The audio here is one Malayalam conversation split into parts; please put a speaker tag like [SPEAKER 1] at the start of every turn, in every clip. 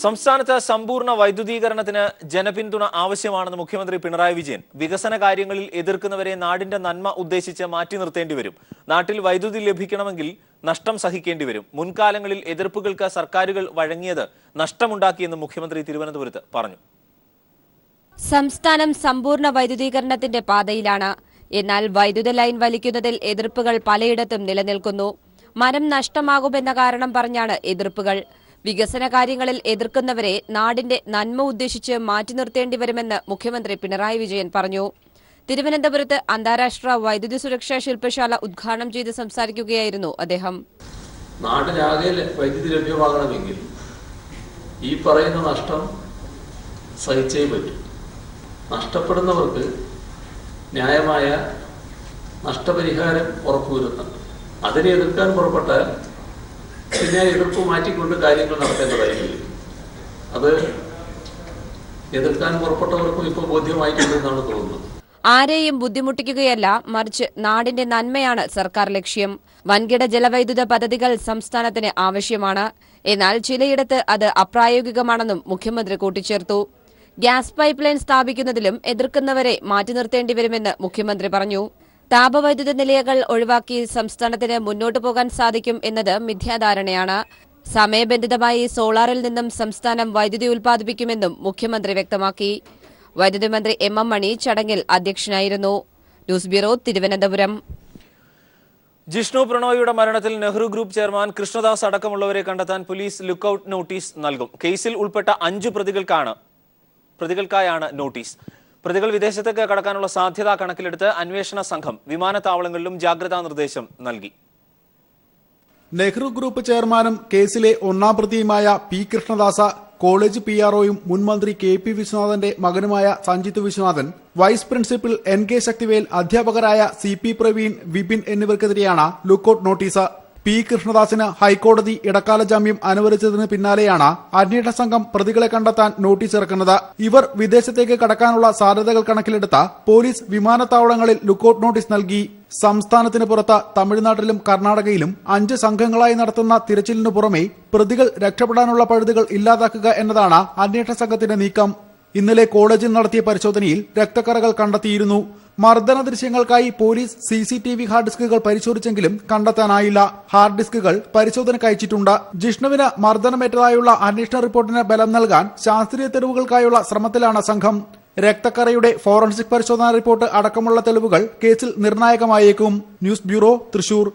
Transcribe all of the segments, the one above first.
[SPEAKER 1] സംസ്ഥാനത്ത് സമ്പൂർണ്ണ വൈദ്യുതീകരണത്തിന് ജനപിന്തുണ ആവശ്യമാണെന്ന് മുഖ്യമന്ത്രി പിണറായി വിജയൻ. വികസന കാര്യങ്ങളിൽ എതിർക്കുന്നവരെ നാടിന്റെ നന്മ ഉദ്ദേശിച്ച് മാറ്റി നിർത്തേണ്ടി വരും. നാട്ടിൽ വൈദ്യുതി ലഭിക്കണമെങ്കിൽ നഷ്ടം സഹിക്കേണ്ടി വരും. മുൻകാലങ്ങളിൽ എതിർപ്പുകൾക്ക് സർക്കാരുകൾ വഴങ്ങിയത് നഷ്ടമുണ്ടാക്കിയെന്ന് മുഖ്യമന്ത്രി തിരുവനന്തപുരത്ത് പറഞ്ഞു.
[SPEAKER 2] സംസ്ഥാനം സമ്പൂർണ്ണ വൈദ്യുതീകരണത്തിന്റെ പാതയിലാണ്. എന്നാൽ വൈദ്യുത ലൈൻ വലിക്കുന്നതിൽ എതിർപ്പുകൾ പലയിടത്തും നിലനിൽക്കുന്നു. മരം നഷ്ടമാകുമെന്ന കാരണം പറഞ്ഞാണ് എതിർപ്പുകൾ. വികസന കാര്യങ്ങളിൽ എതിർക്കുന്നവരെ നാടിന്റെ നന്മ ഉദ്ദേശിച്ച് മാറ്റി നിർത്തേണ്ടി വരുമെന്ന് മുഖ്യമന്ത്രി പിണറായി വിജയൻ പറഞ്ഞു. തിരുവനന്തപുരത്ത് അന്താരാഷ്ട്ര വൈദ്യുതി സുരക്ഷാ ശില്പശാല ഉദ്ഘാടനം ചെയ്ത് സംസാരിക്കുകയായിരുന്നു അദ്ദേഹം.
[SPEAKER 3] നാടിനാകെ വൈദ്യുതി ലഭ്യമാകണമെങ്കിൽ ഈ പറയുന്ന നഷ്ടം സഹിച്ചേ പറ്റും. നഷ്ടപ്പെടുന്നവർക്ക് ന്യായമായ നഷ്ടപരിഹാരം ഉറപ്പുവരുത്തുന്നുണ്ട്. അതിനെ എതിർക്കാൻ പുറപ്പെട്ടാൽ പിന്നെ എതിർപ്പ് മാറ്റിക്കൊണ്ട് കാര്യങ്ങൾ നടത്തേണ്ടതായിരിക്കും. അത് എതിർക്കാൻ പുറപ്പെട്ടവർക്കും ഇപ്പോൾ ബോധ്യമായിട്ടുണ്ടെന്നാണ് തോന്നുന്നത്.
[SPEAKER 2] ആരെയും ബുദ്ധിമുട്ടിക്കുകയല്ല, മറിച്ച് നാടിന്റെ നന്മയാണ് സർക്കാർ ലക്ഷ്യം. വൻകിട ജലവൈദ്യുത പദ്ധതികൾ സംസ്ഥാനത്തിന് ആവശ്യമാണ്. എന്നാൽ ചിലയിടത്ത് അത് അപ്രായോഗികമാണെന്നും മുഖ്യമന്ത്രി കൂട്ടിച്ചേർത്തു. ഗ്യാസ് പൈപ്പ് ലൈൻ സ്ഥാപിക്കുന്നതിലും എതിർക്കുന്നവരെ മാറ്റി നിർത്തേണ്ടി വരുമെന്ന് മുഖ്യമന്ത്രി പറഞ്ഞു. താപവൈദ്യുത നിലയങ്ങൾ ഒഴിവാക്കി സംസ്ഥാനത്തിന് മുന്നോട്ടു പോകാൻ സാധിക്കും എന്നത് മിഥ്യാധാരണയാണ്. സമയബന്ധിതമായി സോളാറിൽ നിന്നും സംസ്ഥാനം വൈദ്യുതി ഉൽപ്പാദിപ്പിക്കുമെന്നും മുഖ്യമന്ത്രി വ്യക്തമാക്കി. വൈദ്യുതി മന്ത്രി എം മണി ചടങ്ങിൽ അധ്യക്ഷനായിരുന്നു. News bureau, Thiruvananthapuram.
[SPEAKER 1] ജിഷ്ണു പ്രണോയിയുടെ മരണത്തിൽ നെഹ്റു ഗ്രൂപ്പ് ചെയർമാൻ കൃഷ്ണദാസ് അടക്കമുള്ളവരെ കണ്ടെത്താൻ പോലീസ് ലുക്കൌട്ട് നോട്ടീസ് നൽകും. കേസിൽ ഉൾപ്പെട്ട 5 പ്രതികൾക്കായാണ് നോട്ടീസ്. പ്രതികൾ വിദേശത്തേക്ക് കടക്കാനുള്ള സാധ്യത കണക്കിലെടുത്ത് അന്വേഷണ സംഘം വിമാനത്താവളങ്ങളിലും ജാഗ്രതാ നിർദ്ദേശം നൽകി.
[SPEAKER 4] നെഹ്റു ഗ്രൂപ്പ് ചെയർമാനും കേസിലെ 1-ാം പ്രതിയുമായ പി കൃഷ്ണദാസ, കോളേജ് PROയും മുൻ മന്ത്രി KP വിശ്വനാഥന്റെ മകനുമായ Sanjith Viswanathan, vice principal NK Sakthivel, അധ്യാപകരായ CP പ്രവീൺ, വിപിൻ എന്നിവർക്കെതിരെയാണ് ലുക്കൌട്ട് നോട്ടീസ്. പി കൃഷ്ണദാസിന് ഹൈക്കോടതി ഇടക്കാല ജാമ്യം അനുവദിച്ചതിന് പിന്നാലെയാണ് അന്വേഷണ സംഘം പ്രതികളെ കണ്ടെത്താൻ നോട്ടീസ് ഇറക്കുന്നത്. ഇവർ വിദേശത്തേക്ക് കടക്കാനുള്ള സാധ്യതകൾ കണക്കിലെടുത്ത് പോലീസ് വിമാനത്താവളങ്ങളിൽ ലുക്കൌട്ട് നോട്ടീസ് നൽകി. സംസ്ഥാനത്തിന് പുറത്ത് തമിഴ്നാട്ടിലും കർണാടകയിലും 5 സംഘങ്ങളായി നടത്തുന്ന തിരച്ചിലിനു പുറമെ പ്രതികൾ രക്ഷപ്പെടാനുള്ള പഴുതുകൾ ഇല്ലാതാക്കുക എന്നതാണ് അന്വേഷണ സംഘത്തിന്റെ നീക്കം. ഇന്നലെ കോളേജിൽ നടത്തിയ പരിശോധനയിൽ രക്തക്കറകൾ കണ്ടെത്തിയിരുന്നു. മർദ്ദന ദൃശ്യങ്ങൾക്കായി പോലീസ് CCTV ഹാർഡ് ഡിസ്കുകൾ പരിശോധിച്ചെങ്കിലും കണ്ടെത്താനായില്ല. ഹാർഡ് ഡിസ്കുകൾ പരിശോധനയ്ക്ക് അയച്ചിട്ടുണ്ട്. ജിഷ്ണുവിന് മർദ്ദനമേറ്റതായുള്ള അന്വേഷണ റിപ്പോർട്ടിന് ബലം നൽകാൻ ശാസ്ത്രീയ തെളിവുകൾക്കായുള്ള ശ്രമത്തിലാണ് സംഘം. രക്തക്കറയുടെ ഫോറൻസിക് പരിശോധനാ റിപ്പോർട്ട് അടക്കമുള്ള തെളിവുകൾ കേസിൽ നിർണായകമായേക്കും. News bureau, Thrissur.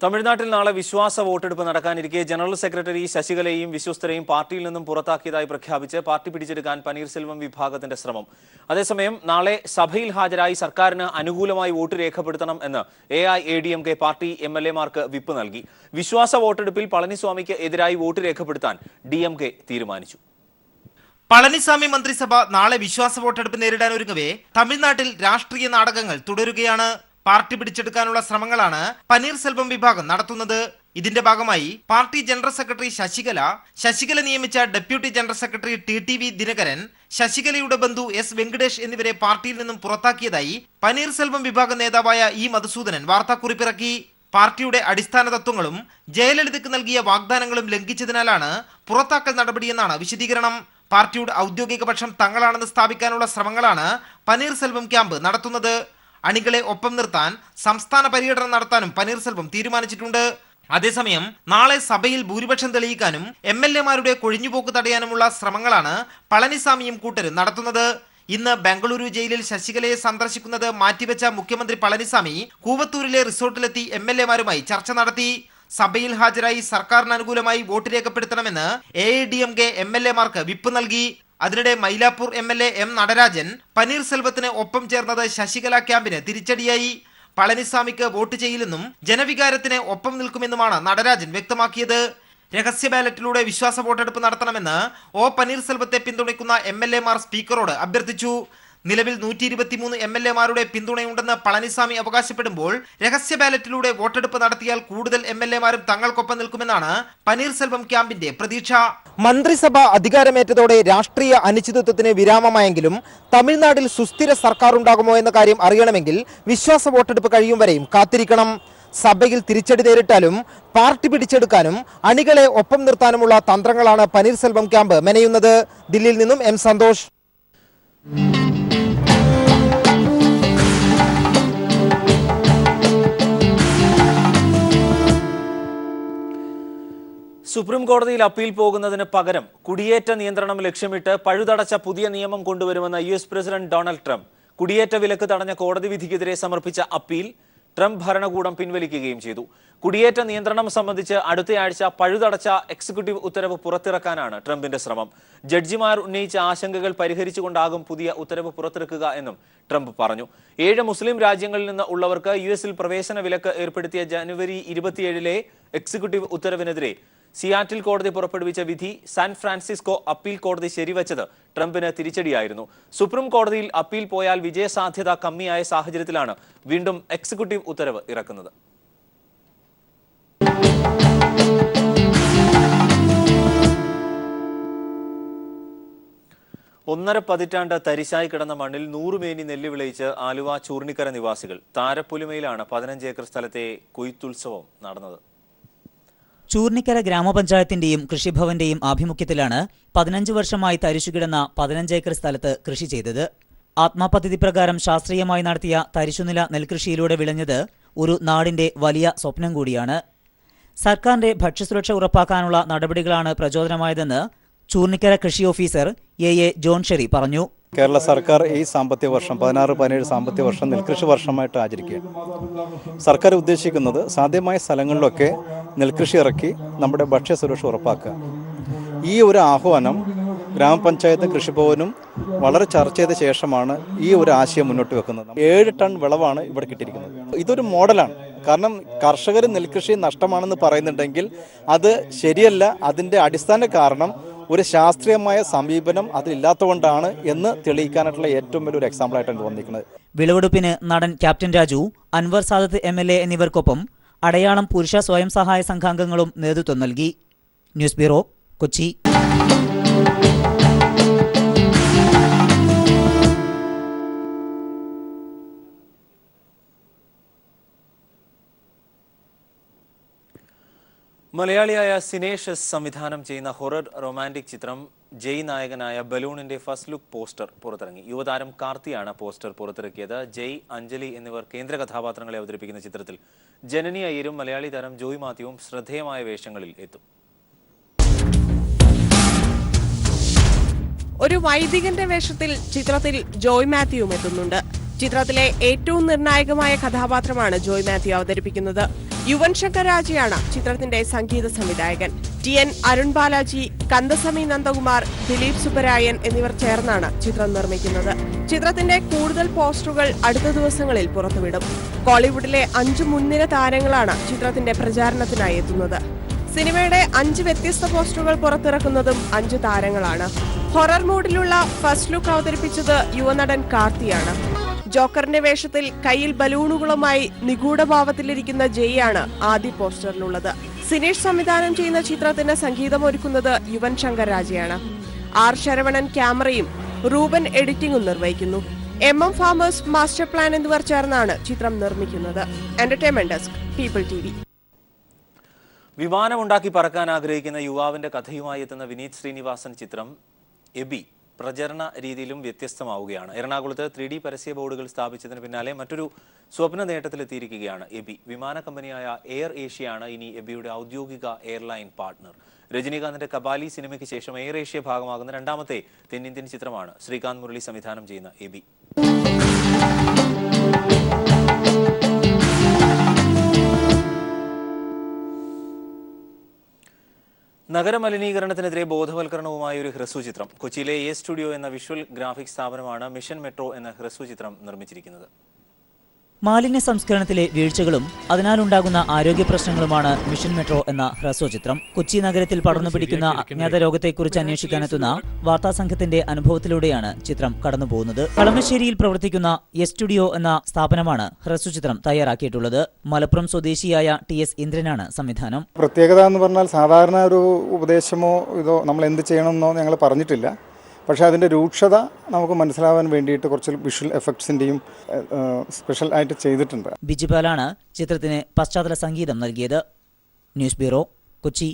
[SPEAKER 1] തമിഴ്നാട്ടിൽ നാളെ വിശ്വാസ വോട്ടെടുപ്പ് നടക്കാനിരിക്കെ ജനറൽ സെക്രട്ടറി ശശികലയെയും വിശ്വസ്തരെയും പാർട്ടിയിൽ നിന്നും പുറത്താക്കിയതായി പ്രഖ്യാപിച്ച് പാർട്ടി പിടിച്ചെടുക്കാൻ പനീർസെൽവം വിഭാഗത്തിന്റെ ശ്രമം. അതേസമയം നാളെ സഭയിൽ ഹാജരായി സർക്കാരിന് അനുകൂലമായി വോട്ട് രേഖപ്പെടുത്തണം എന്ന് AIADMK പാർട്ടി MLA മാർക്ക് വിപ്പ് നൽകി. വിശ്വാസ വോട്ടെടുപ്പിൽ പളനിസ്വാമിക്ക് എതിരായി വോട്ട് രേഖപ്പെടുത്താൻ DMK തീരുമാനിച്ചു.
[SPEAKER 5] പളനിസ്വാമി മന്ത്രിസഭ നാളെ വിശ്വാസ വോട്ടെടുപ്പ് നേരിടാൻ ഒരുങ്ങവേ തമിഴ്നാട്ടിൽ രാഷ്ട്രീയ നാടകങ്ങൾ തുടരുകയാണ്. പാർട്ടി പിടിച്ചെടുക്കാനുള്ള ശ്രമങ്ങളാണ് പനീർസെൽവം വിഭാഗം നടത്തുന്നത്. ഇതിന്റെ ഭാഗമായി പാർട്ടി ജനറൽ സെക്രട്ടറി ശശികല നിയമിച്ച deputy general secretary TTV Dinakaran, ശശികലയുടെ ബന്ധു S വെങ്കടേഷ് എന്നിവരെ പാർട്ടിയിൽ നിന്നും പുറത്താക്കിയതായി പനീർസെൽവം വിഭാഗം നേതാവായ E മധുസൂദനൻ വാർത്താക്കുറിപ്പിറക്കി. പാർട്ടിയുടെ അടിസ്ഥാന തത്വങ്ങളും ജയലളിതയ്ക്ക് നൽകിയ വാഗ്ദാനങ്ങളും ലംഘിച്ചതിനാലാണ് പുറത്താക്കൽ നടപടിയെന്നാണ് വിശദീകരണം. പാർട്ടിയുടെ ഔദ്യോഗിക പക്ഷം തങ്ങളാണെന്ന് സ്ഥാപിക്കാനുള്ള ശ്രമങ്ങളാണ് പനീർസെൽവം ക്യാമ്പ് നടത്തുന്നത്. അണികളെ ഒപ്പം നിർത്താൻ സംസ്ഥാന പര്യടനം നടത്താനും പനീർസെൽവം തീരുമാനിച്ചിട്ടുണ്ട്. അതേസമയം നാളെ സഭയിൽ ഭൂരിപക്ഷം തെളിയിക്കാനും MLA മാരുടെ കൊഴിഞ്ഞുപോക്ക് തടയാനുമുള്ള ശ്രമങ്ങളാണ് പളനിസ്വാമിയും കൂട്ടരും നടത്തുന്നത്. ഇന്ന് ബംഗളൂരു ജയിലിൽ ശശികലയെ സന്ദർശിക്കുന്നത് മാറ്റിവെച്ച മുഖ്യമന്ത്രി പളനിസ്വാമി കൂവത്തൂരിലെ റിസോർട്ടിലെത്തി MLA മാരുമായി ചർച്ച നടത്തി. സഭയിൽ ഹാജരായി സർക്കാരിന് അനുകൂലമായി വോട്ട് രേഖപ്പെടുത്തണമെന്ന് AIADMK MLA മാർക്ക് വിപ്പ് നൽകി. അതിനിടെ മൈലാപ്പൂർ MLA M നടരാജൻ പനീർസെൽവത്തിന് ഒപ്പം ചേർന്നത് ശശികല ക്യാമ്പിന് തിരിച്ചടിയായി. പളനിസ്വാമിക്ക് വോട്ട് ചെയ്യില്ലെന്നും ജനവികാരത്തിന് ഒപ്പം നിൽക്കുമെന്നുമാണ് നടരാജൻ വ്യക്തമാക്കിയത്. രഹസ്യ ബാലറ്റിലൂടെ വിശ്വാസ വോട്ടെടുപ്പ് നടത്തണമെന്ന് പനീർസെൽവത്തെ പിന്തുണയ്ക്കുന്ന MLA മാർ സ്പീക്കറോട് അഭ്യർത്ഥിച്ചു. നിലവിൽ 123 MLA-മാരുടെ പിന്തുണയുണ്ടെന്ന് പളനിസ്വാമി അവകാശപ്പെടുമ്പോൾ രഹസ്യ ബാലറ്റിലൂടെ വോട്ടെടുപ്പ് നടത്തിയാൽ കൂടുതൽ MLA-മാരും തങ്ങൾക്കൊപ്പം നിൽക്കുമെന്നാണ് പനീർസെൽവം ക്യാമ്പിന്റെ പ്രതീക്ഷ. മന്ത്രിസഭ അധികാരമേറ്റതോടെ രാഷ്ട്രീയ അനിശ്ചിതത്വത്തിന് വിരാമമായെങ്കിലും തമിഴ്നാട്ടിൽ സുസ്ഥിര സർക്കാർ ഉണ്ടാകുമോ എന്ന കാര്യം അറിയണമെങ്കിൽ വിശ്വാസ വോട്ടെടുപ്പ് കഴിയും വരെയും കാത്തിരിക്കണം. സഭയിൽ തിരിച്ചടി നേരിട്ടാലും പാർട്ടി പിടിച്ചെടുക്കാനും അണികളെ ഒപ്പം നിർത്താനുമുള്ള തന്ത്രങ്ങളാണ് പനീർസെൽവം ക്യാമ്പ് മെനയുന്നത്. ദില്ലിയിൽ നിന്നും M. സന്തോഷ്.
[SPEAKER 1] സുപ്രീം കോടതിയിൽ അപ്പീൽ പോകുന്നതിന് പകരം കുടിയേറ്റ നിയന്ത്രണം ലക്ഷ്യമിട്ട് പഴുതടച്ച പുതിയ നിയമം കൊണ്ടുവരുമെന്ന US പ്രസിഡന്റ് ഡൊണാൾഡ് ട്രംപ് കുടിയേറ്റ വിലക്ക് തടഞ്ഞ കോടതി വിധിക്കെതിരെ സമർപ്പിച്ച അപ്പീൽ ട്രംപ് ഭരണകൂടം പിൻവലിക്കുകയും ചെയ്തു. കുടിയേറ്റ നിയന്ത്രണം സംബന്ധിച്ച് അടുത്തയാഴ്ച പഴുതടച്ച എക്സിക്യൂട്ടീവ് ഉത്തരവ് പുറത്തിറക്കാനാണ് ട്രംപിന്റെ ശ്രമം. ജഡ്ജിമാർ ഉന്നയിച്ച ആശങ്കകൾ പരിഹരിച്ചുകൊണ്ടാകും പുതിയ ഉത്തരവ് പുറത്തിറക്കുക എന്നും ട്രംപ് പറഞ്ഞു. 7 മുസ്ലിം രാജ്യങ്ങളിൽ നിന്ന് ഉള്ളവർക്ക് US പ്രവേശന വിലക്ക് ഏർപ്പെടുത്തിയ ജനുവരി 27 എക്സിക്യൂട്ടീവ് ഉത്തരവിനെതിരെ സിയാറ്റിൽ കോടതി പുറപ്പെടുവിച്ച വിധി സാൻ ഫ്രാൻസിസ്കോ അപ്പീൽ കോടതി ശരിവച്ചത് ട്രംപിന് തിരിച്ചടിയായിരുന്നു. സുപ്രീം കോടതിയിൽ അപ്പീൽ പോയാൽ വിജയസാധ്യത കമ്മിയായ സാഹചര്യത്തിലാണ് വീണ്ടും എക്സിക്യൂട്ടീവ് ഉത്തരവ് ഇറക്കുന്നത്. ഒന്നര പതിറ്റാണ്ട് തരിശായി കിടന്ന മണ്ണിൽ 100 മേനി നെല്ല് വിളയിച്ച് ആലുവ ചൂർണിക്കര നിവാസികൾ. താരപ്പുലിമയിലാണ് 15 ഏക്കർ സ്ഥലത്തെ കൊയ്ത്തുത്സവം നടന്നത്.
[SPEAKER 6] ചൂർണിക്കര ഗ്രാമപഞ്ചായത്തിന്റെയും കൃഷിഭവന്റെയും ആഭിമുഖ്യത്തിലാണ് 15 വർഷമായി തരിശുകിടന്ന 15 ഏക്കർ സ്ഥലത്ത് കൃഷി ചെയ്തത്. ആത്മാപദ്ധതി പ്രകാരം ശാസ്ത്രീയമായി നടത്തിയ തരിശുനില നെൽകൃഷിയിലൂടെ വിളഞ്ഞത് ഒരു നാടിന്റെ വലിയ സ്വപ്നം കൂടിയാണ്. സർക്കാരിന്റെ ഭക്ഷ്യസുരക്ഷ ഉറപ്പാക്കാനുള്ള നടപടികളാണ് പ്രചോദനമായതെന്ന് ചൂർണിക്കര കൃഷി ഓഫീസർ A. ജോൺ ഷെറി പറഞ്ഞു.
[SPEAKER 7] കേരള സർക്കാർ ഈ സാമ്പത്തിക വർഷം 16-17 സാമ്പത്തിക വർഷം നെൽകൃഷി വർഷമായിട്ട് ആചരിക്കുകയാണ്. സർക്കാർ ഉദ്ദേശിക്കുന്നത് സാധ്യമായ സ്ഥലങ്ങളിലൊക്കെ നെൽകൃഷി ഇറക്കി നമ്മുടെ ഭക്ഷ്യസുരക്ഷ ഉറപ്പാക്കുക. ഈ ഒരു ആഹ്വാനം ഗ്രാമപഞ്ചായത്തും കൃഷിഭവനും വളരെ ചർച്ച ചെയ്ത ശേഷമാണ് ഈ ഒരു ആശയം മുന്നോട്ട് വെക്കുന്നത്. 7 ടൺ വിളവാണ് ഇവിടെ കിട്ടിയിരിക്കുന്നത്. ഇതൊരു മോഡലാണ്. കാരണം കർഷകർ നെൽകൃഷി നഷ്ടമാണെന്ന് പറയുന്നുണ്ടെങ്കിൽ അത് ശരിയല്ല. അതിൻ്റെ അടിസ്ഥാന കാരണം ഒരു ശാസ്ത്രീയമായ സമീപനം അതിലില്ലാത്തതുകൊണ്ടാണ് എന്ന് തെളിയിക്കാനായിട്ടുള്ള ഏറ്റവും വലിയൊരു എക്സാമ്പിളായിട്ടാണ് തോന്നിയിരിക്കുന്നത്.
[SPEAKER 6] വിളവെടുപ്പിന് നടൻ ക്യാപ്റ്റൻ രാജു, അൻവർ സാദത്ത് MLA എന്നിവർക്കൊപ്പം അടയാളം പുരുഷ സ്വയം സഹായ സംഘാംഗങ്ങളും നേതൃത്വം നൽകി. News bureau, Kochi.
[SPEAKER 1] മലയാളിയായ സിനേഷ് സംവിധാനം ചെയ്യുന്ന ഹൊറർ റൊമാൻറ്റിക് ചിത്രം ജയ് നായകനായ ബലൂണിന്റെ ഫസ്റ്റ് ലുക്ക് പോസ്റ്റർ പുറത്തിറങ്ങി. യുവതാരം കാർത്തിയാണ് പോസ്റ്റർ പുറത്തിറക്കിയത്. ജയ്, അഞ്ജലി എന്നിവർ കേന്ദ്ര കഥാപാത്രങ്ങളെ അവതരിപ്പിക്കുന്ന ചിത്രത്തിൽ ജനനി അയ്യരും മലയാളി താരം ജോയ് മാത്യുവും ശ്രദ്ധേയമായ വേഷങ്ങളിൽ എത്തും.
[SPEAKER 8] ഒരു വൈദികന്റെ വേഷത്തിൽ ചിത്രത്തിൽ ജോയ് മാത്യുവും എത്തുന്നുണ്ട്. ചിത്രത്തിലെ ഏറ്റവും നിർണായകമായ കഥാപാത്രമാണ് ജോയ് മാത്യു അവതരിപ്പിക്കുന്നത്. യുവൻ ശങ്കർ രാജയാണ് ചിത്രത്തിന്റെ സംഗീത സംവിധായകൻ. TN അരുൺ ബാലാജി, കന്ദസമി നന്ദകുമാർ, ദിലീപ് സുബ്ബരായൻ എന്നിവർ ചേർന്നാണ് ചിത്രം നിർമ്മിക്കുന്നത്. ചിത്രത്തിന്റെ കൂടുതൽ പോസ്റ്ററുകൾ അടുത്ത ദിവസങ്ങളിൽ പുറത്തുവിടും. കോളിവുഡിലെ 5 മുൻനിര താരങ്ങളാണ് ചിത്രത്തിന്റെ പ്രചാരണത്തിനായി എത്തുന്നത്. സിനിമയുടെ 5 വ്യത്യസ്ത പോസ്റ്ററുകൾ പുറത്തിറക്കുന്നതും 5 താരങ്ങളാണ്. ഹൊറർ മൂഡിലുള്ള ഫസ്റ്റ് ലുക്ക് അവതരിപ്പിച്ചത് യുവനടൻ കാർത്തിയാണ്. ജോക്കറിന്റെ വേഷത്തിൽ കയ്യിൽ ബലൂണുകളുമായി നിഗൂഢഭാവത്തിലിരിക്കുന്ന ജയ് ആണ് ആദ്യ പോസ്റ്ററിലുള്ളത്. സിനേഷ് സംവിധാനം ചെയ്യുന്ന ചിത്രത്തിന് സംഗീതമൊരുക്കുന്നത് യുവൻ ശങ്കർ രാജയാണ്. R. ശരവണൻ ക്യാമറയും റൂബൻ എഡിറ്റിംഗും നിർവഹിക്കുന്നു. MM ഫാമേഴ്സ്, മാസ്റ്റർ പ്ലാൻ എന്നിവർ ചേർന്നാണ് ചിത്രം നിർമ്മിക്കുന്നത്. Entertainment desk, people TV.
[SPEAKER 1] വിമാനമുണ്ടാക്കി പറക്കാൻ ആഗ്രഹിക്കുന്ന യുവാവിന്റെ കഥയുമായി എത്തുന്ന വിനീത് ശ്രീനിവാസൻ ചിത്രം എബി പ്രചരണ രീതിയിലും വ്യത്യസ്തമാവുകയാണ്. എറണാകുളത്ത് 3D പരസ്യ ബോർഡുകൾ സ്ഥാപിച്ചതിന് പിന്നാലെ മറ്റൊരു സ്വപ്ന നേട്ടത്തിലെത്തിയിരിക്കുകയാണ് എബി. വിമാന കമ്പനിയായ എയർ ഏഷ്യയാണ് ഇനി എബിയുടെ ഔദ്യോഗിക എയർലൈൻ പാർട്ട്ണർ. രജനീകാന്തിന്റെ കബാലി സിനിമയ്ക്ക് ശേഷം എയർ ഏഷ്യ ഭാഗമാകുന്ന 2ാമത്തെ തെന്നിന്ത്യൻ ചിത്രമാണ് ശ്രീകാന്ത് മുരളി സംവിധാനം ചെയ്യുന്ന എബി. നഗരമലിനീകരണത്തിനെതിരെ ബോധവൽക്കരണവുമായി ഒരു ഹ്രസ്വചിത്രം. കൊച്ചിയിലെ A സ്റ്റുഡിയോ എന്ന വിഷ്വൽ ഗ്രാഫിക്സ് സ്ഥാപനമാണ് മിഷൻ മെട്രോ എന്ന ഹ്രസ്വചിത്രം നിർമ്മിച്ചിരിക്കുന്നത്.
[SPEAKER 6] മാലിന്യ സംസ്കരണത്തിലെ വീഴ്ചകളും അതിനാലുണ്ടാകുന്ന ആരോഗ്യ പ്രശ്നങ്ങളുമാണ് മിഷൻ മെട്രോ എന്ന ഹ്രസ്വചിത്രം. കൊച്ചി നഗരത്തിൽ പടർന്നു പിടിക്കുന്ന അജ്ഞാത രോഗത്തെക്കുറിച്ച് അന്വേഷിക്കാനെത്തുന്ന വാർത്താസംഘത്തിന്റെ അനുഭവത്തിലൂടെയാണ് ചിത്രം കടന്നുപോകുന്നത്. കളമശ്ശേരിയിൽ പ്രവർത്തിക്കുന്ന എസ് സ്റ്റുഡിയോ എന്ന സ്ഥാപനമാണ് ഹ്രസ്വചിത്രം തയ്യാറാക്കിയിട്ടുള്ളത്. മലപ്പുറം സ്വദേശിയായ TS ഇന്ദ്രനാണ് സംവിധാനം.
[SPEAKER 9] പ്രത്യേകത എന്ന് പറഞ്ഞാൽ സാധാരണ ഒരു ഉപദേശമോ ഇതോ നമ്മൾ എന്ത് ചെയ്യണമെന്നോ ഞങ്ങൾ പറഞ്ഞിട്ടില്ല. പക്ഷേ അതിൻ്റെ രൂക്ഷത നമുക്ക് മനസ്സിലാവാൻ വേണ്ടിയിട്ട് കുറച്ച് വിഷ്വൽ എഫക്ട്സിൻ്റെയും സ്പെഷ്യൽ ആയിട്ട് ചെയ്തിട്ടുണ്ട്.
[SPEAKER 6] ബിജിപാലാണ് ചിത്രത്തിന് പശ്ചാത്തല സംഗീതം നൽകിയത്. News bureau, Kochi.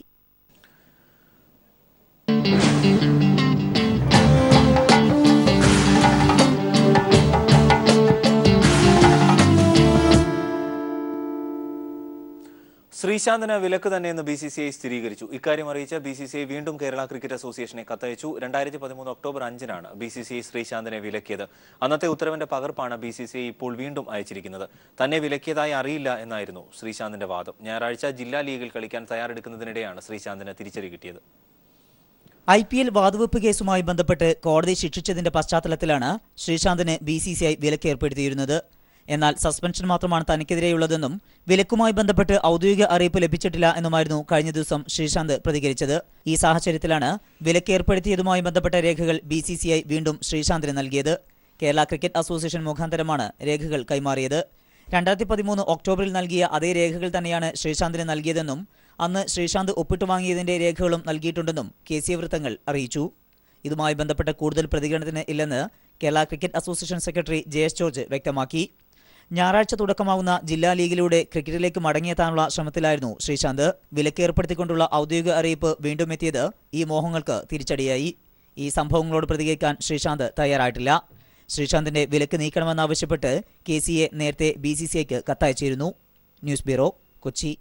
[SPEAKER 1] ശ്രീശാന്തിന് വിലക്ക് തന്നെയെന്ന് BCCI സ്ഥിരീകരിച്ചു. ഇക്കാര്യം അറിയിച്ച BCCI വീണ്ടും കേരള ക്രിക്കറ്റ് അസോസിയേഷനെ കത്തയച്ചു. 2013 ഒക്ടോബർ 5-നാണ് BCCI ശ്രീശാന്തിനെ വിലക്കിയത്. അന്നത്തെ ഉത്തരവിന്റെ പകർപ്പാണ് BCCI ഇപ്പോൾ വീണ്ടും അയച്ചിരിക്കുന്നത്. തന്നെ വിലക്കിയതായി അറിയില്ല എന്നായിരുന്നു ശ്രീശാന്തിന്റെ വാദം. ഞായറാഴ്ച ജില്ലാ ലീഗിൽ കളിക്കാൻ തയ്യാറെടുക്കുന്നതിനിടെയാണ് ശ്രീശാന്തിന് തിരിച്ചടി കിട്ടിയത്.
[SPEAKER 6] IPL വാതുവെപ്പ് കേസുമായി ബന്ധപ്പെട്ട് കോടതി ശിക്ഷിച്ചതിന്റെ പശ്ചാത്തലത്തിലാണ് ശ്രീശാന്തിന് BCCI വിലക്ക് ഏർപ്പെടുത്തിയിരുന്നത്. എന്നാൽ സസ്പെൻഷൻ മാത്രമാണ് തനിക്കെതിരെയുള്ളതെന്നും വിലക്കുമായി ബന്ധപ്പെട്ട് ഔദ്യോഗിക അറിയിപ്പ് ലഭിച്ചിട്ടില്ല എന്നുമായിരുന്നു കഴിഞ്ഞ ദിവസം ശ്രീശാന്ത് പ്രതികരിച്ചത്. ഈ സാഹചര്യത്തിലാണ് വിലക്ക് ഏർപ്പെടുത്തിയതുമായി ബന്ധപ്പെട്ട രേഖകൾ BCCI വീണ്ടും ശ്രീശാന്തിന് നൽകിയത്. കേരള ക്രിക്കറ്റ് അസോസിയേഷൻ മുഖാന്തരമാണ് രേഖകൾ കൈമാറിയത്. 2013 ഒക്ടോബറിൽ നൽകിയ അതേ രേഖകൾ തന്നെയാണ് ശ്രീശാന്തിന് നൽകിയതെന്നും അന്ന് ശ്രീശാന്ത് ഒപ്പിട്ടു വാങ്ങിയതിന്റെ രേഖകളും നൽകിയിട്ടുണ്ടെന്നും KCA വൃത്തങ്ങൾ അറിയിച്ചു. ഇതുമായി ബന്ധപ്പെട്ട കൂടുതൽ പ്രതികരണത്തിന് ഇല്ലെന്ന് Kerala cricket association secretary JS George വ്യക്തമാക്കി. ഞായറാഴ്ച തുടക്കമാവുന്ന ജില്ലാ ലീഗിലൂടെ ക്രിക്കറ്റിലേക്ക് മടങ്ങിയെത്താനുള്ള ശ്രമത്തിലായിരുന്നു ശ്രീശാന്ത്. വിലക്ക് ഏർപ്പെടുത്തിക്കൊണ്ടുള്ള ഔദ്യോഗിക അറിയിപ്പ് വീണ്ടും എത്തിയത് ഈ മോഹങ്ങൾക്ക് തിരിച്ചടിയായി. ഈ സംഭവങ്ങളോട് പ്രതികരിക്കാൻ ശ്രീശാന്ത് തയ്യാറായിട്ടില്ല. ശ്രീശാന്തിന്റെ വിലക്ക് നീക്കണമെന്നാവശ്യപ്പെട്ട് KCA നേരത്തെ BCCIക്ക് കത്തയച്ചിരുന്നു. News bureau, Kochi.